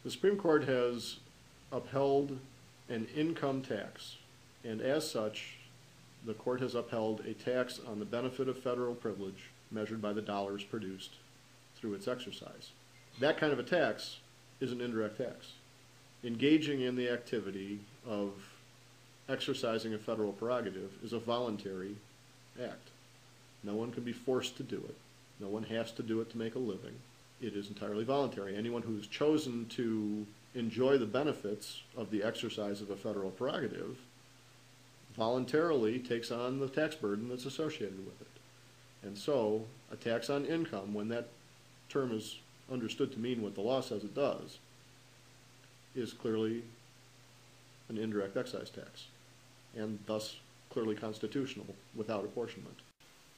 The Supreme Court has upheld an income tax, and as such, the court has upheld a tax on the benefit of federal privilege measured by the dollars produced through its exercise. That kind of a tax is an indirect tax. Engaging in the activity of exercising a federal prerogative is a voluntary act. No one can be forced to do it. No one has to do it to make a living. It is entirely voluntary. Anyone who's chosen to enjoy the benefits of the exercise of a federal prerogative voluntarily takes on the tax burden that's associated with it. And so, a tax on income, when that term is understood to mean what the law says it does, is clearly an indirect excise tax, and thus clearly constitutional without apportionment.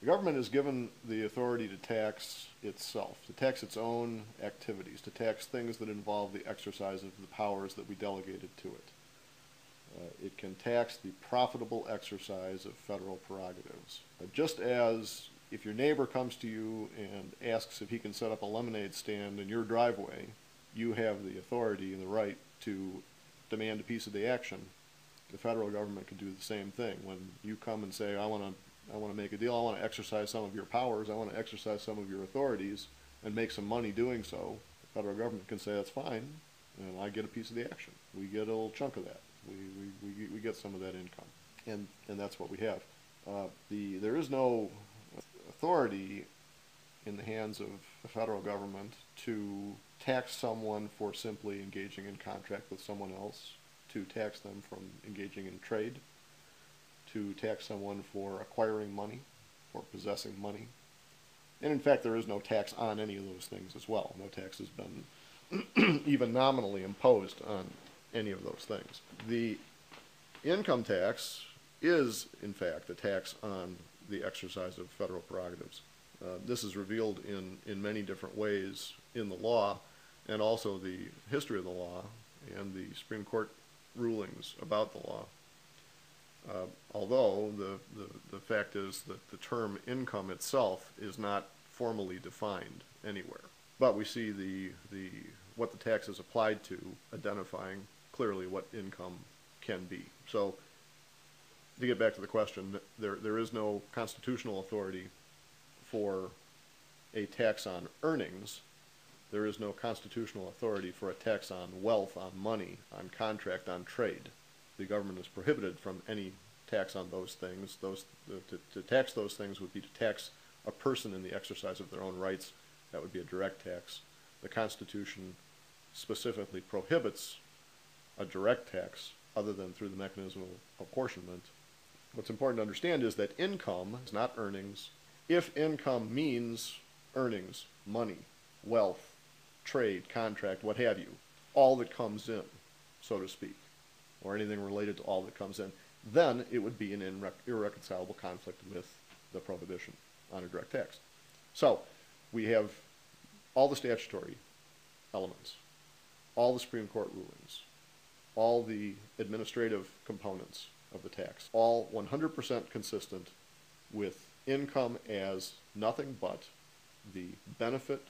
The government is given the authority to tax itself, to tax its own activities, to tax things that involve the exercise of the powers that we delegated to it. It can tax the profitable exercise of federal prerogatives. Just as if your neighbor comes to you and asks if he can set up a lemonade stand in your driveway, you have the authority and the right to demand a piece of the action. The federal government could do the same thing. When you come and say, I want to make a deal, I want to exercise some of your powers, I want to exercise some of your authorities and make some money doing so, the federal government can say that's fine, and I get a piece of the action. We get a little chunk of that. We get some of that income, and that's what we have. There is no authority in the hands of the federal government to tax someone for simply engaging in contract with someone else, to tax them from engaging in trade, to tax someone for acquiring money, for possessing money. And in fact, there is no tax on any of those things as well. No tax has been even nominally imposed on any of those things. The income tax is, in fact, a tax on the exercise of federal prerogatives. This is revealed in many different ways in the law, and also the history of the law and the Supreme Court rulings about the law. Although the fact is that the term income itself is not formally defined anywhere. But we see what the tax is applied to, identifying clearly what income can be. So, to get back to the question, there is no constitutional authority for a tax on earnings. There is no constitutional authority for a tax on wealth, on money, on contract, on trade. The government is prohibited from any tax on those things. To tax those things would be to tax a person in the exercise of their own rights. That would be a direct tax. The Constitution specifically prohibits a direct tax other than through the mechanism of apportionment. What's important to understand is that income is not earnings. If income means earnings, money, wealth, trade, contract, what have you, all that comes in, so to speak, or anything related to all that comes in, then it would be an irreconcilable conflict with the prohibition on a direct tax. So we have all the statutory elements, all the Supreme Court rulings, all the administrative components of the tax, all 100% consistent with income as nothing but the benefit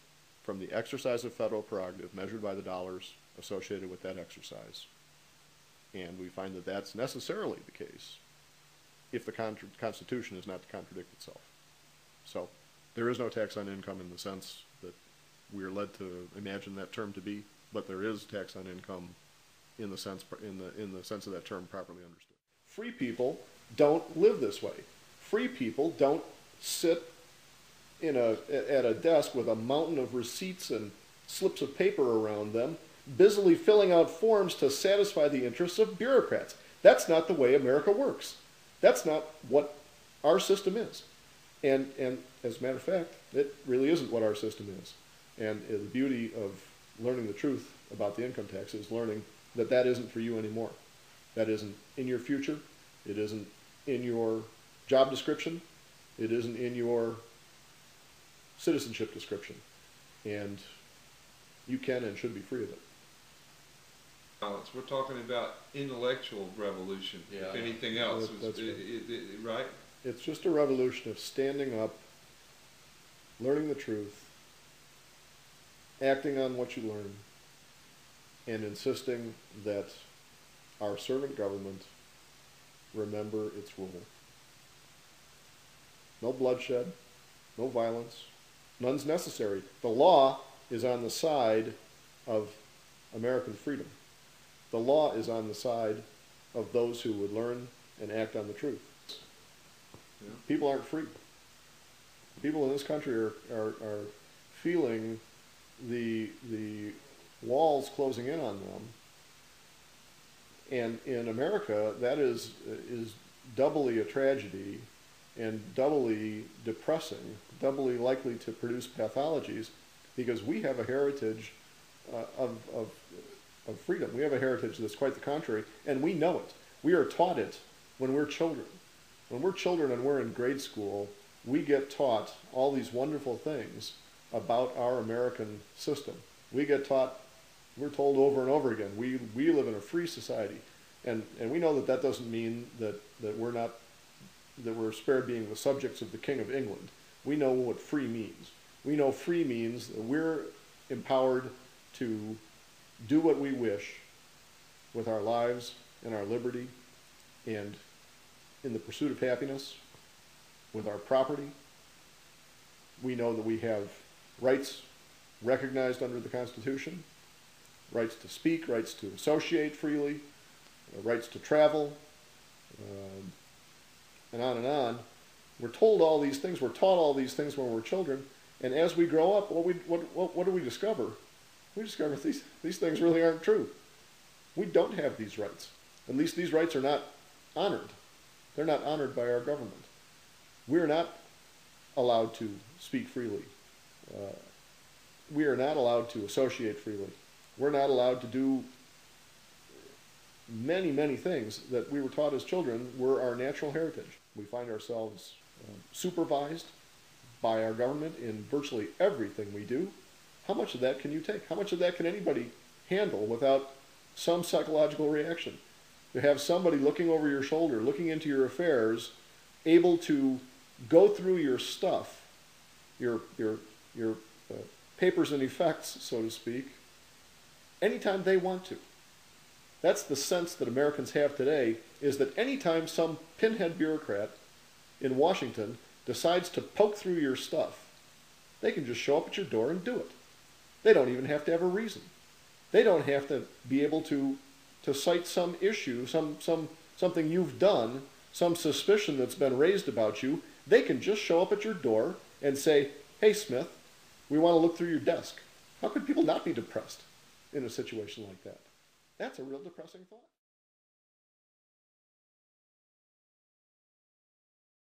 from the exercise of federal prerogative measured by the dollars associated with that exercise. And we find that that's necessarily the case if the Constitution is not to contradict itself. So there is no tax on income in the sense that we are led to imagine that term to be, but there is tax on income in the sense of that term properly understood. Free people don't live this way. Free people don't sit at a desk with a mountain of receipts and slips of paper around them, busily filling out forms to satisfy the interests of bureaucrats. That's not the way America works. That's not what our system is. And as a matter of fact, it really isn't what our system is. And the beauty of learning the truth about the income tax is learning that that isn't for you anymore. That isn't in your future. It isn't in your job description. It isn't in your citizenship description. And you can and should be free of it. We're talking about intellectual revolution, if anything else, right? It's just a revolution of standing up, learning the truth, acting on what you learn, and insisting that our servant government remember its role. No bloodshed, no violence, none's necessary. The law is on the side of American freedom. The law is on the side of those who would learn and act on the truth. Yeah. People aren't free. People in this country are feeling the walls closing in on them. And in America, that is doubly a tragedy and doubly depressing, doubly likely to produce pathologies, because we have a heritage of freedom. We have a heritage that's quite the contrary, and we know it. We are taught it when we're children. When we're children and we're in grade school, we get taught all these wonderful things about our American system. We get taught, we're told over and over again, we live in a free society. And we know that that doesn't mean that we're spared being the subjects of the King of England. We know what free means. We know free means that we're empowered to do what we wish with our lives and our liberty and in the pursuit of happiness, with our property. We know that we have rights recognized under the Constitution, rights to speak, rights to associate freely, rights to travel, and on and on. We're told all these things, we're taught all these things when we're children, and as we grow up, what do we discover? We discover these things really aren't true. We don't have these rights. At least these rights are not honored. They're not honored by our government. We're not allowed to speak freely. We are not allowed to associate freely. We're not allowed to do many, many things that we were taught as children were our natural heritage. We find ourselves supervised by our government in virtually everything we do. How much of that can you take? How much of that can anybody handle without some psychological reaction? To have somebody looking over your shoulder, looking into your affairs, able to go through your stuff, your papers and effects, so to speak, anytime they want to. That's the sense that Americans have today, is that anytime some pinhead bureaucrat in Washington decides to poke through your stuff, they can just show up at your door and do it. They don't even have to have a reason. They don't have to be able to cite some issue, something you've done, some suspicion that's been raised about you. They can just show up at your door and say, "Hey, Smith, we want to look through your desk." How could people not be depressed in a situation like that? That's a real depressing thought.